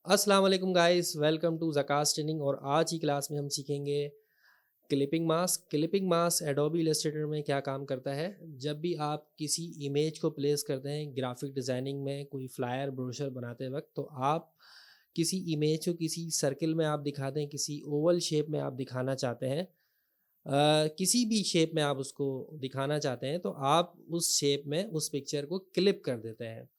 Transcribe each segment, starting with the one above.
अस्सलाम वालेकुम guys, welcome to ज़कास training. और आज की क्लास में हम सीखेंगे clipping mask. Clipping mask Adobe Illustrator में क्या काम करता है। जब भी आप किसी इमेज को प्लेस करते हैं ग्राफिक डिज़ाइनिंग में, कोई फ्लायर ब्रोशर बनाते वक्त, तो आप किसी इमेज को किसी सर्किल में आप दिखाते हैं, किसी ओवल शेप में आप दिखाना चाहते हैं, किसी भी शेप में आप उसको दिखाना चाहते हैं, तो आप उस शेप में उस पिक्चर को क्लिप कर देते हैं।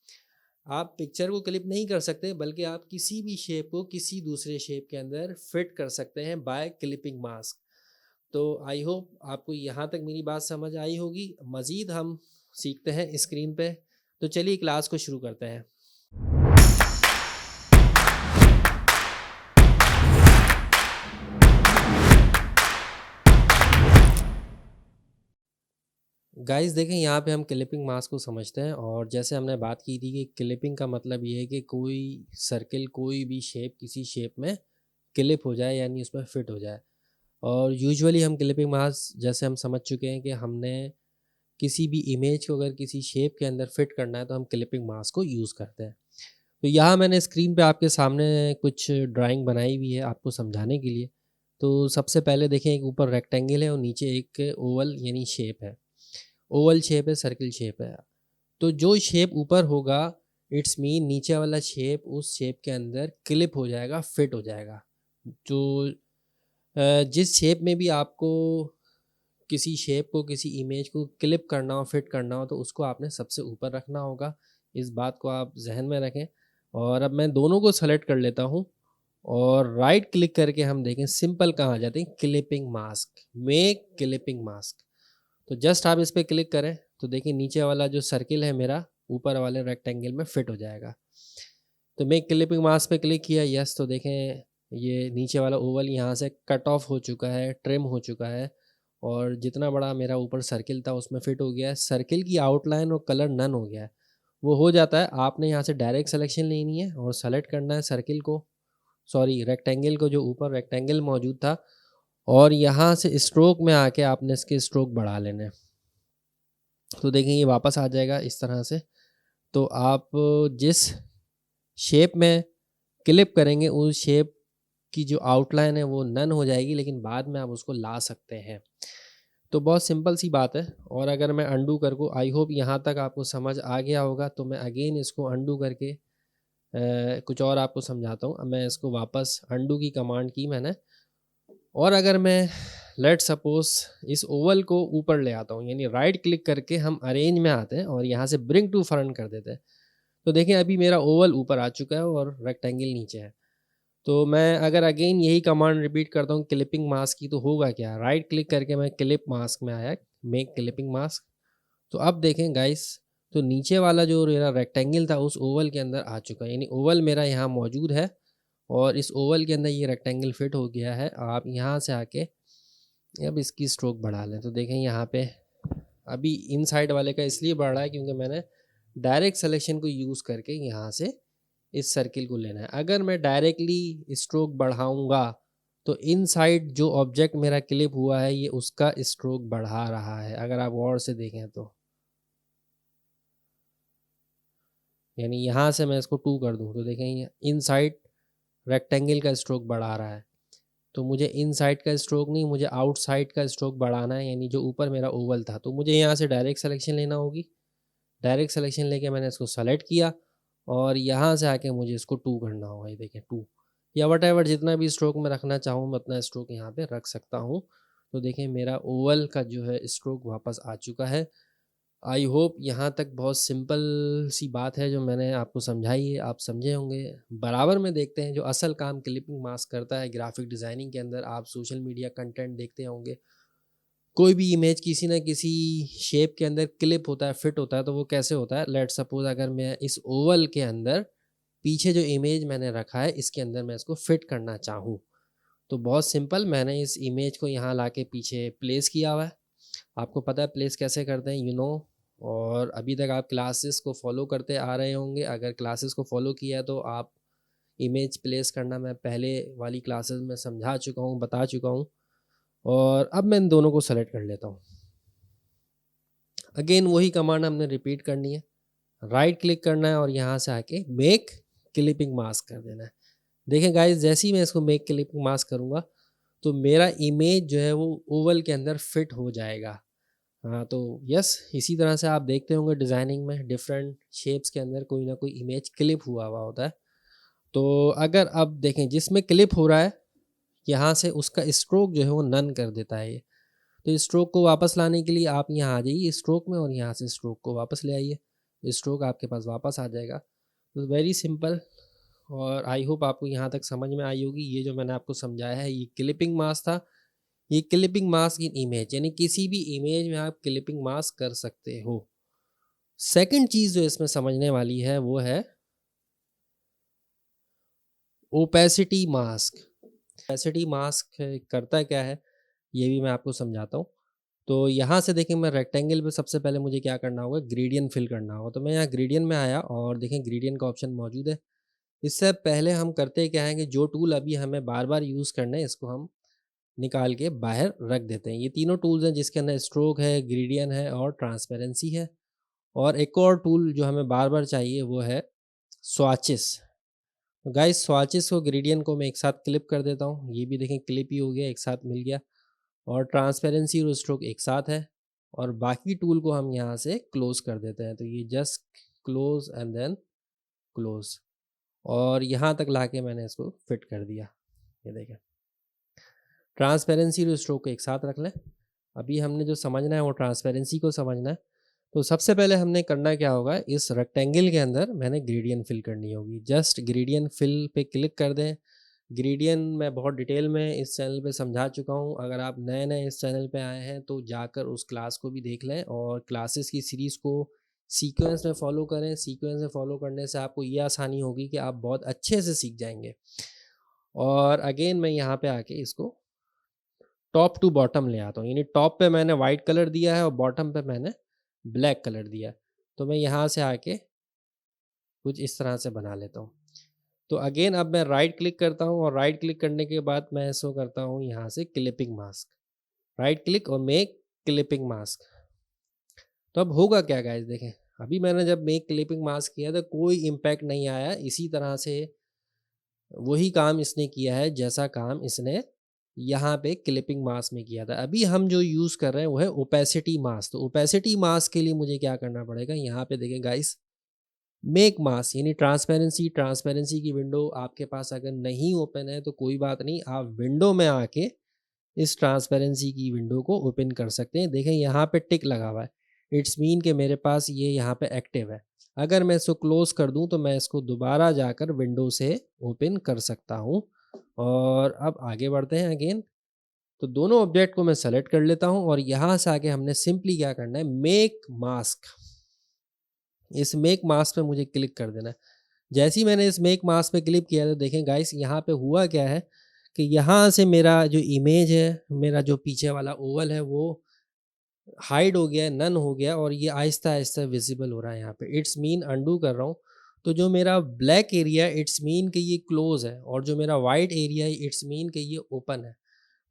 आप पिक्चर को क्लिप नहीं कर सकते, बल्कि आप किसी भी शेप को किसी दूसरे शेप के अंदर फिट कर सकते हैं बाय क्लिपिंग मास्क। तो आई होप आपको यहाँ तक मेरी बात समझ आई होगी। मज़ीद हम सीखते हैं स्क्रीन पे। तो चलिए क्लास को शुरू करते हैं। गाइस देखें, यहाँ पे हम क्लिपिंग मास्क को समझते हैं। और जैसे हमने बात की थी कि क्लिपिंग का मतलब ये है कि कोई सर्किल, कोई भी शेप किसी शेप में क्लिप हो जाए, यानी उसमें फिट हो जाए। और यूजुअली हम क्लिपिंग मास्क जैसे हम समझ चुके हैं कि हमने किसी भी इमेज को अगर किसी शेप के अंदर फिट करना है तो हम क्लिपिंग मास्क को यूज़ करते हैं। तो यहाँ मैंने स्क्रीन पे आपके सामने कुछ ड्राइंग बनाई हुई है आपको समझाने के लिए। तो सबसे पहले देखें, एक ऊपर रेक्टेंगल है और नीचे एक ओवल यानी शेप है। ओवल शेप है, सर्किल शेप है। तो जो शेप ऊपर होगा, इट्स मीन नीचे वाला शेप उस शेप के अंदर क्लिप हो जाएगा, फिट हो जाएगा। जो जिस शेप में भी आपको किसी शेप को, किसी इमेज को क्लिप करना हो, फिट करना हो, तो उसको आपने सबसे ऊपर रखना होगा। इस बात को आप ज़हन में रखें। और अब मैं दोनों को सेलेक्ट कर लेता हूँ और राइट क्लिक करके हम देखें सिंपल कहाँ आ जाते हैं, clipping mask, make clipping mask. तो जस्ट आप इस पे क्लिक करें तो देखिए नीचे वाला जो सर्किल है मेरा ऊपर वाले रेक्टेंगल में फिट हो जाएगा। तो मेक क्लिपिंग मास्क पे क्लिक किया, यस। तो देखें ये नीचे वाला ओवल यहाँ से कट ऑफ हो चुका है, ट्रिम हो चुका है। और जितना बड़ा मेरा ऊपर सर्किल था उसमें फिट हो गया है। सर्किल की आउटलाइन और कलर नन हो गया है। वो हो जाता है, आपने यहाँ से डायरेक्ट सिलेक्शन लेनी है और सेलेक्ट करना है सर्किल को, सॉरी रेक्टेंगल को, जो ऊपर रेक्टेंगल मौजूद था। और यहाँ से स्ट्रोक में आके आपने इसके स्ट्रोक बढ़ा लेने हैं। तो देखें ये वापस आ जाएगा इस तरह से। तो आप जिस शेप में क्लिप करेंगे उस शेप की जो आउटलाइन है वो नन हो जाएगी, लेकिन बाद में आप उसको ला सकते हैं। तो बहुत सिंपल सी बात है। और अगर मैं अंडू कर को, आई होप यहाँ तक आपको समझ आ गया होगा, तो मैं अगेन इसको अंडू करके कुछ और आपको समझाता हूँ। अब मैं इसको वापस अंडू की कमांड की मैंने। और अगर मैं लेट सपोज इस ओवल को ऊपर ले आता हूँ, यानी राइट क्लिक करके हम अरेंज में आते हैं और यहाँ से ब्रिंग टू फ्रंट कर देते हैं। तो देखें अभी मेरा ओवल ऊपर आ चुका है और रेक्टेंगल नीचे है। तो मैं अगर अगेन यही कमांड रिपीट करता हूँ क्लिपिंग मास्क की, तो होगा क्या, राइट क्लिक करके मैं क्लिप मास्क में आया, मेक क्लिपिंग मास्क। तो अब देखें गाइस, तो नीचे वाला जो मेरा रेक्टेंगल था उस ओवल के अंदर आ चुका है, यानी ओवल मेरा यहाँ मौजूद है और इस ओवल के अंदर ये रेक्टेंगल फिट हो गया है। आप यहाँ से आके अब इसकी स्ट्रोक बढ़ा लें। तो देखें यहाँ पे अभी इन साइड वाले का इसलिए बढ़ रहा है क्योंकि मैंने डायरेक्ट सिलेक्शन को यूज़ करके यहाँ से इस सर्किल को लेना है। अगर मैं डायरेक्टली स्ट्रोक बढ़ाऊँगा तो इनसाइड जो ऑब्जेक्ट मेरा क्लिप हुआ है ये उसका स्ट्रोक बढ़ा रहा है, अगर आप गौर से देखें तो। यानी यहाँ से मैं इसको 2 कर दूँ तो देखें ये इनसाइड रेक्टेंगल का स्ट्रोक बढ़ा रहा है। तो मुझे इनसाइड का स्ट्रोक नहीं, मुझे आउटसाइड का स्ट्रोक बढ़ाना है, यानी जो ऊपर मेरा ओवल था। तो मुझे यहाँ से डायरेक्ट सिलेक्शन लेना होगी। डायरेक्ट सिलेक्शन लेके मैंने इसको सेलेक्ट किया और यहाँ से आके मुझे इसको 2 करना होगा। ये देखें 2, या वटएवर जितना भी स्ट्रोक मैं रखना चाहूँ मैं उतना स्ट्रोक यहाँ पे रख सकता हूँ। तो देखें मेरा ओवल का जो है स्ट्रोक वापस आ चुका है। आई होप यहाँ तक बहुत सिंपल सी बात है जो मैंने आपको समझाई है, आप समझे होंगे। बराबर में देखते हैं जो असल काम क्लिपिंग मास्क करता है ग्राफिक डिज़ाइनिंग के अंदर। आप सोशल मीडिया कंटेंट देखते होंगे, कोई भी इमेज किसी न किसी शेप के अंदर क्लिप होता है, फिट होता है। तो वो कैसे होता है, लेट सपोज अगर मैं इस ओवल के अंदर पीछे जो इमेज मैंने रखा है इसके अंदर मैं इसको फिट करना चाहूँ, तो बहुत सिंपल, मैंने इस इमेज को यहाँ लाके पीछे प्लेस किया हुआ है। आपको पता है प्लेस कैसे करते हैं, और अभी तक आप क्लासेस को फॉलो करते आ रहे होंगे। अगर क्लासेस को फॉलो किया तो आप इमेज प्लेस करना मैं पहले वाली क्लासेस में समझा चुका हूँ, बता चुका हूँ। और अब मैं इन दोनों को सेलेक्ट कर लेता हूँ। अगेन वही कमांड हमने रिपीट करनी है, राइट क्लिक करना है और यहाँ से आके मेक क्लिपिंग मास्क कर देना है। देखें गाइस, जैसे ही मैं इसको मेक क्लिपिंग मास्क करूँगा तो मेरा इमेज जो है वो ओवल के अंदर फिट हो जाएगा। हाँ, तो यस, इसी तरह से आप देखते होंगे डिज़ाइनिंग में डिफरेंट शेप्स के अंदर कोई ना कोई इमेज क्लिप हुआ हुआ होता है। तो अगर अब देखें जिसमें क्लिप हो रहा है, यहाँ से उसका स्ट्रोक जो है वो नन कर देता है ये। तो स्ट्रोक को वापस लाने के लिए आप यहाँ आ जाइए स्ट्रोक में और यहाँ से स्ट्रोक को वापस ले आइए। स्ट्रोक आपके पास वापस आ जाएगा। तो वेरी सिंपल। और आई होप आपको यहाँ तक समझ में आई होगी। ये जो मैंने आपको समझाया है ये क्लिपिंग मास्क था। ये क्लिपिंग मास्क इन इमेज, यानी किसी भी इमेज में आप क्लिपिंग मास्क कर सकते हो। सेकंड चीज़ जो इसमें समझने वाली है वो है ओपेसिटी मास्क। ओपेसिटी मास्क करता क्या है ये भी मैं आपको समझाता हूँ। तो यहाँ से देखिए मैं रेक्टेंगल पे सबसे पहले मुझे क्या करना होगा, ग्रेडियंट फिल करना होगा। तो मैं यहाँ ग्रेडियंट में आया और देखें ग्रेडियंट का ऑप्शन मौजूद है। इससे पहले हम करते क्या है कि जो टूल अभी हमें बार बार यूज़ करना है इसको हम निकाल के बाहर रख देते हैं। ये तीनों टूल्स हैं जिसके अंदर स्ट्रोक है, ग्रेडियंट है और ट्रांसपेरेंसी है। और एक और टूल जो हमें बार बार चाहिए वो है स्वाचेस। तो गाइस स्वाचेस को ग्रेडियंट को मैं एक साथ क्लिप कर देता हूँ। ये भी देखें क्लिप ही हो गया, एक साथ मिल गया। और ट्रांसपेरेंसी और स्ट्रोक एक साथ है। और बाकी टूल को हम यहाँ से क्लोज कर देते हैं। तो ये just close and then close. और यहाँ तक लाके मैंने इसको फिट कर दिया। ये देखें, ट्रांसपेरेंसी और स्ट्रोक को एक साथ रख लें। अभी हमने जो समझना है वो ट्रांसपेरेंसी को समझना है। तो सबसे पहले हमने करना क्या होगा, इस रेक्टेंगल के अंदर मैंने ग्रेडियंट फिल करनी होगी। जस्ट ग्रेडियंट फिल पे क्लिक कर दें। ग्रेडियंट मैं बहुत डिटेल में इस चैनल पे समझा चुका हूँ। अगर आप नए नए इस चैनल पे आए हैं तो जाकर उस क्लास को भी देख लें और क्लासेस की सीरीज़ को सीक्वेंस में फॉलो करें। सीक्वेंस में फॉलो करने से आपको ये आसानी होगी कि आप बहुत अच्छे से सीख जाएंगे। और अगेन मैं यहाँ पे आके इसको टॉप टू बॉटम ले आता हूँ, यानी टॉप पे मैंने वाइट कलर दिया है और बॉटम पे मैंने ब्लैक कलर दिया है। तो मैं यहाँ से आके कुछ इस तरह से बना लेता हूँ। तो अगेन अब मैं राइट क्लिक करता हूँ और राइट क्लिक करने के बाद मैं इसको करता हूँ यहाँ से क्लिपिंग मास्क। राइट क्लिक और मेक क्लिपिंग मास्क। तो अब होगा क्या गाइस, देखें अभी मैंने जब मेक क्लिपिंग मास्क किया तो कोई इम्पैक्ट नहीं आया। इसी तरह से वही काम इसने किया है जैसा काम इसने यहाँ पे क्लिपिंग मास्क में किया था। अभी हम जो यूज़ कर रहे हैं वो है ओपेसिटी मास्क। तो ओपेसिटी मास्क के लिए मुझे क्या करना पड़ेगा, यहाँ पे देखें गाइस मेक मास्क यानी ट्रांसपेरेंसी। ट्रांसपेरेंसी की विंडो आपके पास अगर नहीं ओपन है तो कोई बात नहीं, आप विंडो में आके इस ट्रांसपेरेंसी की विंडो को ओपन कर सकते हैं। देखें यहाँ पे टिक लगा हुआ है, इट्स मीन कि मेरे पास ये यहाँ पे एक्टिव है। अगर मैं इसको क्लोज कर दूं तो मैं इसको दोबारा जाकर विंडो से ओपन कर सकता हूं। और अब आगे बढ़ते हैं अगेन। तो दोनों ऑब्जेक्ट को मैं सेलेक्ट कर लेता हूं और यहाँ से आके हमने सिंपली क्या करना है, मेक मास्क। इस मेक मास्क पे मुझे क्लिक कर देना है। जैसे ही मैंने इस मेक मास्क पे क्लिक किया तो देखें गाइस यहाँ पे हुआ क्या है कि यहाँ से मेरा जो इमेज है, मेरा जो पीछे वाला ओवल है वो हाइड हो गया, नन हो गया और ये आहिस्ता आहिस्ता विजिबल हो रहा है यहाँ पे। इट्स मीन अंडू कर रहा हूँ तो जो मेरा ब्लैक एरिया इट्स मीन कि ये क्लोज है और जो मेरा वाइट एरिया है इट्स मीन कि ये ओपन है।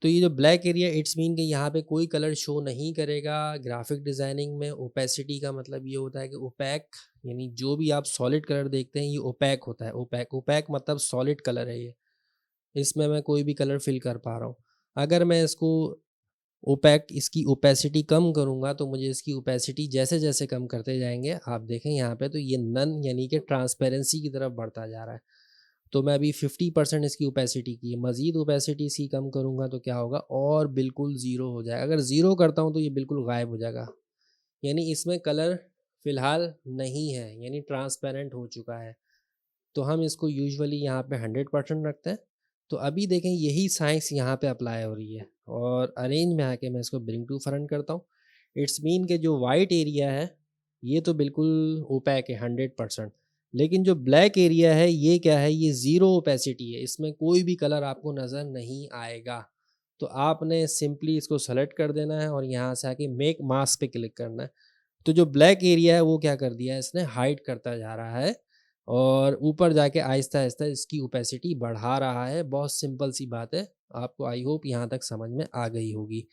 तो ये जो ब्लैक एरिया इट्स मीन कि यहाँ पे कोई कलर शो नहीं करेगा। ग्राफिक डिज़ाइनिंग में ओपेसिटी का मतलब ये होता है कि ओपैक, यानी जो भी आप सॉलिड कलर देखते हैं ये ओपैक होता है। ओपैक ओपैक मतलब सॉलिड कलर है ये, इसमें मैं कोई भी कलर फिल कर पा रहा हूँ। अगर मैं इसको ओपैक इसकी ओपेसिटी कम करूँगा तो मुझे इसकी ओपेसिटी जैसे जैसे कम करते जाएंगे आप देखें यहाँ पे तो ये नन यानी कि ट्रांसपेरेंसी की तरफ बढ़ता जा रहा है। तो मैं अभी 50% इसकी ओपेसिटी की है, मज़ीद ओपेसिटी इसकी कम करूँगा तो क्या होगा और बिल्कुल ज़ीरो हो जाएगा। अगर ज़ीरो करता हूँ तो ये बिल्कुल गायब हो जाएगा, यानी इसमें कलर फ़िलहाल नहीं है, यानी ट्रांसपेरेंट हो चुका है। तो हम इसको यूजुअली यहाँ पे 100% रखते हैं। तो अभी देखें यही साइंस यहाँ पे अप्लाई हो रही है और अरेंज में आके मैं इसको ब्रिंग टू फ्रंट करता हूँ। इट्स मीन के जो वाइट एरिया है ये तो बिल्कुल ओपैक है 100%, लेकिन जो ब्लैक एरिया है ये क्या है, ये ज़ीरो ओपेसिटी है, इसमें कोई भी कलर आपको नज़र नहीं आएगा। तो आपने सिंपली इसको सेलेक्ट कर देना है और यहाँ से आके मेक मास्क पे क्लिक करना है। तो जो ब्लैक एरिया है वो क्या कर दिया है इसने, हाइड करता जा रहा है और ऊपर जाके आहिस्ता-आहिस्ता इसकी ओपेसिटी बढ़ा रहा है। बहुत सिंपल सी बात है, आपको आई होप यहाँ तक समझ में आ गई होगी।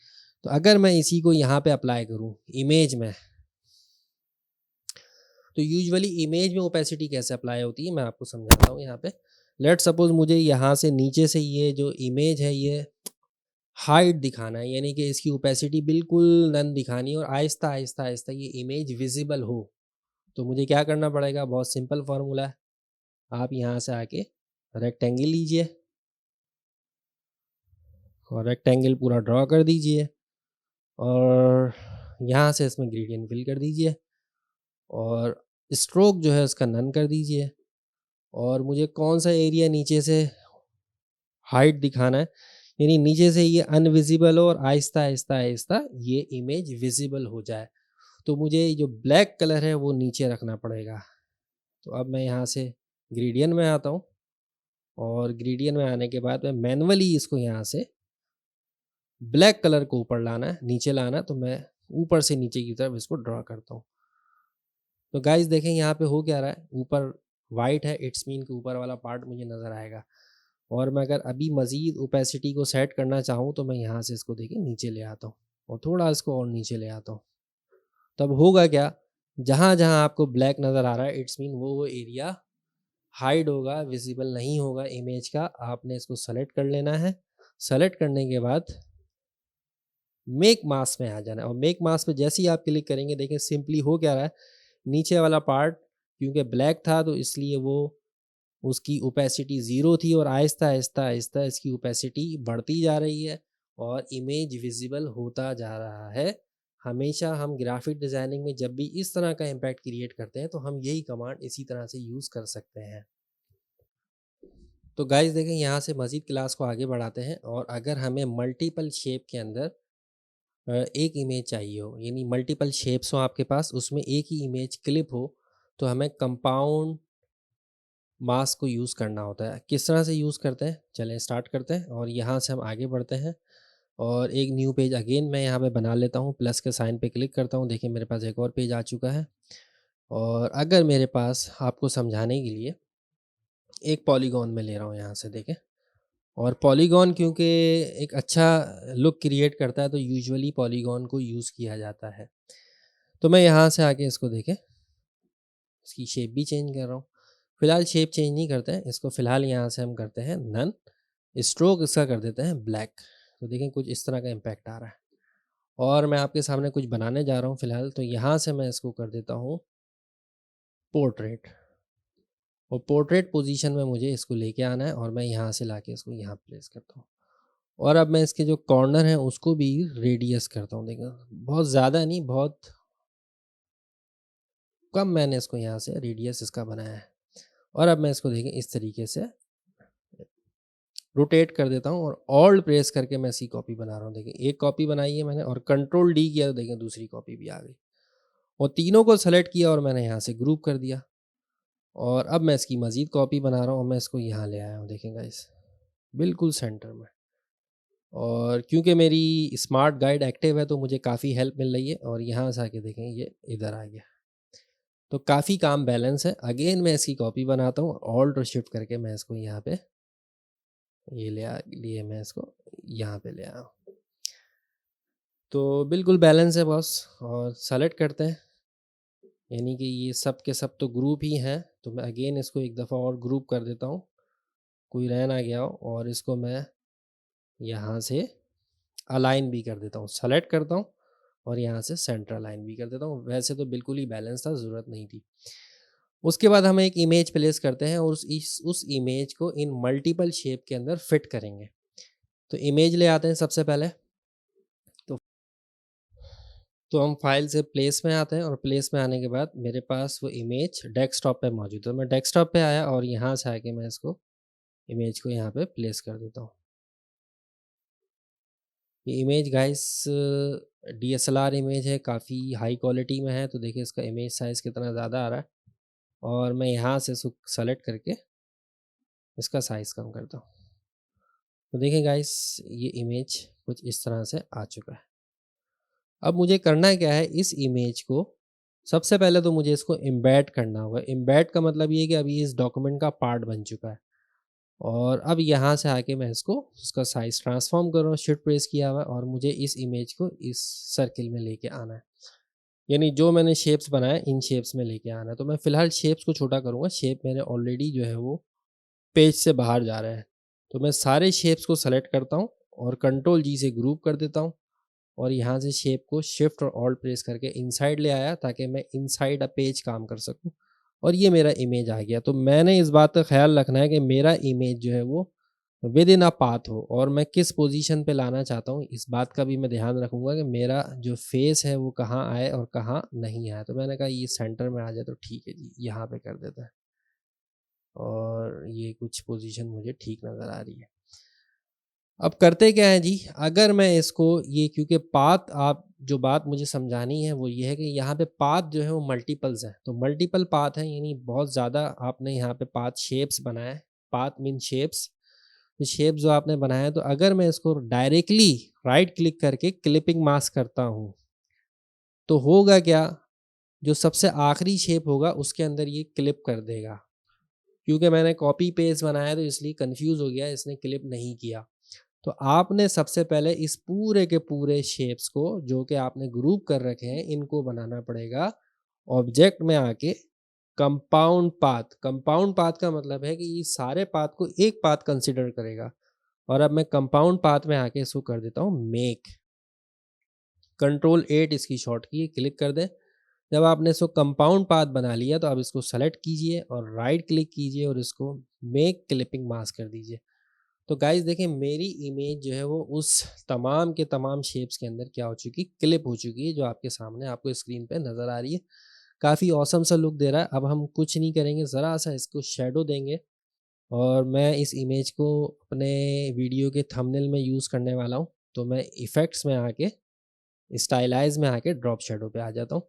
तो अगर मैं इसी को यहाँ पे अप्लाई करूँ इमेज में, तो यूजुअली इमेज में ओपेसिटी कैसे अप्लाई होती है मैं आपको समझाता हूँ यहाँ पे। लेट सपोज़ मुझे यहाँ से नीचे से ये जो इमेज है ये हाइड दिखाना है, यानी कि इसकी ओपेसिटी बिल्कुल नन दिखानी है और आहिस्ता-आहिस्ता ये इमेज विज़िबल हो। तो मुझे क्या करना पड़ेगा? बहुत सिंपल फ़ॉर्मूला है। आप यहाँ से आके रेक्टेंगल लीजिए और रेक्टेंगल पूरा ड्रॉ कर दीजिए और यहाँ से इसमें ग्रेडियंट फिल कर दीजिए और स्ट्रोक जो है उसका नन कर दीजिए और मुझे कौन-सा एरिया नीचे से हाइड दिखाना है, यानी नीचे से ये अनविजिबल हो और आहिस्ता-आहिस्ता ये इमेज विजिबल हो जाए। तो मुझे जो ब्लैक कलर है वो नीचे रखना पड़ेगा। तो अब मैं यहाँ से ग्रेडियंट में आता हूँ और ग्रेडियंट में आने के बाद मैं मैनुअली इसको यहाँ से ब्लैक कलर को ऊपर लाना है, नीचे लाना है, तो मैं ऊपर से नीचे की तरफ इसको ड्रॉ करता हूँ। तो गाइस देखें यहाँ पे हो क्या रहा है, ऊपर वाइट है, इट्स मीन के ऊपर वाला पार्ट मुझे नज़र आएगा और मैं अगर अभी मज़ीद ओपेसिटी को सेट करना चाहूँ तो मैं यहाँ से इसको देखिए नीचे ले आता हूँ और थोड़ा इसको और नीचे ले आता हूँ। तब होगा क्या, जहाँ-जहाँ आपको ब्लैक नज़र आ रहा है इट्स मीन वो एरिया हाइड होगा, विज़िबल नहीं होगा इमेज का। आपने इसको सेलेक्ट कर लेना है। सेलेक्ट करने के बाद मेक मास्क में आ जाना है और मेक मास्क पे जैसे ही आप क्लिक करेंगे देखिए सिंपली हो क्या रहा है, नीचे वाला पार्ट क्योंकि ब्लैक था तो इसलिए वो उसकी ओपेसिटी ज़ीरो थी और आहिस्ता-आहिस्ता इसकी ओपेसिटी बढ़ती जा रही है और इमेज विज़िबल होता जा रहा है। हमेशा हम ग्राफ़िक डिज़ाइनिंग में जब भी इस तरह का इम्पैक्ट क्रिएट करते हैं तो हम यही कमांड इसी तरह से यूज़ कर सकते हैं। तो गाइस देखें यहाँ से मज़ीद क्लास को आगे बढ़ाते हैं और अगर हमें मल्टीपल शेप के अंदर एक इमेज चाहिए हो, यानी मल्टीपल शेप्स हो आपके पास, उसमें एक ही इमेज क्लिप हो, तो हमें कंपाउंड मास्क को यूज़ करना होता है। किस तरह से यूज़ करते हैं? चलें स्टार्ट करते हैं और यहाँ से हम आगे बढ़ते हैं और एक न्यू पेज अगेन मैं यहाँ पे बना लेता हूँ, प्लस के साइन पे क्लिक करता हूँ, देखिए मेरे पास एक और पेज आ चुका है और अगर मेरे पास आपको समझाने के लिए एक पॉलीगॉन में ले रहा हूँ यहाँ से देखें और पॉलीगॉन क्योंकि एक अच्छा लुक क्रिएट करता है तो यूजुअली पॉलीगॉन को यूज़ किया जाता है। तो मैं यहाँ से आके इसको देखें, इसकी शेप भी चेंज कर रहा हूँ। फ़िलहाल शेप चेंज नहीं करते हैं, इसको फ़िलहाल यहाँ से हम करते हैं नन, स्ट्रोक इसका कर देते हैं ब्लैक। तो देखें कुछ इस तरह का इम्पैक्ट आ रहा है और मैं आपके सामने कुछ बनाने जा रहा हूँ फ़िलहाल, तो यहाँ से मैं इसको कर देता हूँ पोर्ट्रेट और पोर्ट्रेट पोज़ीशन में मुझे इसको लेके आना है और मैं यहाँ से लाके इसको यहाँ प्लेस करता हूँ। और अब मैं इसके जो कॉर्नर हैं उसको भी रेडियस करता हूँ, देखिए बहुत ज़्यादा नहीं, बहुत कम मैंने इसको यहाँ से रेडियस इसका बनाया है और अब मैं इसको देखिए इस तरीके से रोटेट कर देता हूँ और ऑल्ट प्रेस करके मैं इसकी कॉपी बना रहा हूँ। देखिए एक कॉपी बनाई है मैंने और कंट्रोल डी किया तो देखिए दूसरी कॉपी भी आ गई और तीनों को सेलेक्ट किया और मैंने यहाँ से ग्रुप कर दिया और अब मैं इसकी मज़ीद कॉपी बना रहा हूँ और मैं इसको यहाँ ले आया हूँ, देखें गाइस बिल्कुल सेंटर में। और क्योंकि मेरी स्मार्ट गाइड एक्टिव है तो मुझे काफ़ी हेल्प मिल रही है और यहाँ से आके देखें ये इधर आ गया। तो काफ़ी काम बैलेंस है। अगेन मैं इसकी कॉपी बनाता हूँ, ऑल्ट और शिफ्ट करके मैं इसको यहाँ पे ये लिए मैं इसको यहाँ पे ले आया हूँ। तो बिल्कुल बैलेंस है बॉस और सेलेक्ट करते हैं, यानी कि ये सब के सब तो ग्रुप ही हैं। तो मैं अगेन इसको एक दफ़ा और ग्रुप कर देता हूँ, कोई रह ना गया हो और इसको मैं यहाँ से अलाइन भी कर देता हूँ। सेलेक्ट करता हूँ और यहाँ से सेंटर अलाइन भी कर देता हूँ। वैसे तो बिल्कुल ही बैलेंस था, ज़रूरत नहीं थी। उसके बाद हम एक इमेज प्लेस करते हैं और उस इमेज को इन मल्टीपल शेप के अंदर फिट करेंगे। तो इमेज ले आते हैं सबसे पहले। तो तो हम फाइल से प्लेस में आते हैं और प्लेस में आने के बाद मेरे पास वो इमेज डेस्कटॉप पे मौजूद है। तो मैं डेस्कटॉप पे आया और यहाँ से आके मैं इसको इमेज को यहाँ पे प्लेस कर देता हूँ। ये इमेज गाइस डीएसएलआर इमेज है, काफ़ी हाई क्वालिटी में है। तो देखिए इसका इमेज साइज़ कितना ज़्यादा आ रहा है और मैं यहाँ से इसको सेलेक्ट करके इसका साइज़ कम करता हूँ। तो देखिए गाइस ये इमेज कुछ इस तरह से आ चुका है। अब मुझे करना क्या है, इस इमेज को सबसे पहले तो मुझे इसको एम्बेड करना होगा। एम्बेड का मतलब ये है कि अभी इस डॉक्यूमेंट का पार्ट बन चुका है और अब यहाँ से आके मैं इसको उसका साइज़ ट्रांसफॉर्म कर रहा हूँ, शिफ्ट प्रेस किया हुआ है और मुझे इस इमेज को इस सर्किल में लेके आना है। यानी जो मैंने शेप्स बनाए इन शेप्स में लेके आना है। तो मैं फ़िलहाल शेप्स को छोटा करूँगा, शेप मैंने ऑलरेडी जो है वो पेज से बाहर जा रहे हैं। तो मैं सारे शेप्स को सेलेक्ट करता हूँ और कंट्रोल जी से ग्रुप कर देता हूँ और यहाँ से शेप को शिफ्ट और ऑल्ट प्रेस करके इनसाइड ले आया ताकि मैं इनसाइड अ पेज काम कर सकूँ और ये मेरा इमेज आ गया। तो मैंने इस बात का ख्याल रखना है कि मेरा इमेज जो है वो विद इन अ पाथ हो और मैं किस पोजीशन पे लाना चाहता हूँ इस बात का भी मैं ध्यान रखूँगा कि मेरा जो फेस है वो कहाँ आए और कहाँ नहीं आए। तो मैंने कहा ये सेंटर में आ जाए तो ठीक है जी, यहाँ पे कर देता है और ये कुछ पोजीशन मुझे ठीक नज़र आ रही है। अब करते क्या है जी, अगर मैं इसको ये क्योंकि पाथ आप जो बात मुझे समझानी है वो ये है कि यहाँ पे पाथ जो है वो मल्टीपल्स हैं। तो मल्टीपल पाथ हैं यानी बहुत ज़्यादा आपने यहाँ पे पाथ शेप्स बनाए, पाथ मीन शेप्स। शेप जो आपने बनाया है तो अगर मैं इसको डायरेक्टली राइट क्लिक करके क्लिपिंग मास्क करता हूँ, तो होगा क्या, जो सबसे आखिरी शेप होगा उसके अंदर ये क्लिप कर देगा। क्योंकि मैंने कॉपी पेस्ट बनाया तो इसलिए कन्फ्यूज़ हो गया, इसने क्लिप नहीं किया। तो आपने सबसे पहले इस पूरे के पूरे शेप्स को जो कि आपने ग्रुप कर रखे हैं इनको बनाना पड़ेगा ऑब्जेक्ट में आके कंपाउंड पाथ का मतलब है कि ये सारे पाथ को एक पाथ कंसिडर करेगा और अब मैं कंपाउंड पाथ में आके इसको कर देता हूँ मेक। कंट्रोल 8 इसकी शॉर्ट की क्लिक कर दें। जब आपने इसको कंपाउंड पाथ बना लिया तो अब इसको सेलेक्ट कीजिए और राइट क्लिक कीजिए और इसको मेक क्लिपिंग मास्क कर दीजिए। तो गाइस देखिए मेरी इमेज जो है वो उस तमाम के तमाम शेप्स के अंदर क्या हो चुकी, क्लिप हो चुकी है जो आपके सामने आपको स्क्रीन पे नज़र आ रही है। काफ़ी ऑसम सा लुक दे रहा है। अब हम कुछ नहीं करेंगे, ज़रा सा इसको शेडो देंगे और मैं इस इमेज को अपने वीडियो के थंबनेल में यूज़ करने वाला हूँ। तो मैं इफ़ेक्ट्स में आके स्टाइलाइज़ में आके ड्रॉप शेडो पे आ जाता हूँ।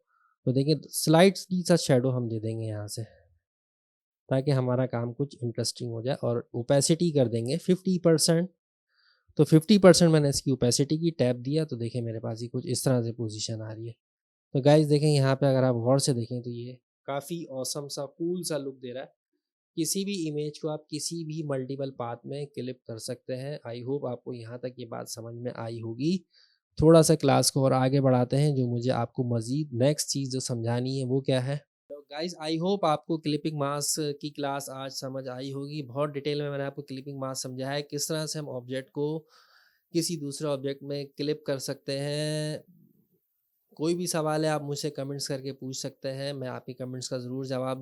तो देखिए स्लाइटली सा शेडो हम दे देंगे यहाँ से ताकि हमारा काम कुछ इंटरेस्टिंग हो जाए और ओपेसिटी कर देंगे 50%। तो 50% मैंने इसकी ओपेसिटी की टैप दिया तो देखिए मेरे पास ही कुछ इस तरह से पोजीशन आ रही है। तो गाइस देखें यहाँ पे अगर आप गौर से देखें तो ये काफ़ी ऑसम सा कूल सा लुक दे रहा है। किसी भी इमेज को आप किसी भी मल्टीपल पाथ में क्लिप कर सकते हैं। आई होप आपको यहाँ तक ये बात समझ में आई होगी। थोड़ा सा क्लास को और आगे बढ़ाते हैं, जो मुझे आपको मज़ीद नेक्स्ट चीज़ जो समझानी है वो क्या है। तो गाइस आई होप आपको क्लिपिंग मास्क की क्लास आज समझ आई होगी। बहुत डिटेल में मैंने आपको क्लिपिंग मास्क समझाया है, किस तरह से हम ऑब्जेक्ट को किसी दूसरे ऑब्जेक्ट में क्लिप कर सकते हैं। कोई भी सवाल है आप मुझसे कमेंट्स करके पूछ सकते हैं, मैं आपके कमेंट्स का ज़रूर जवाब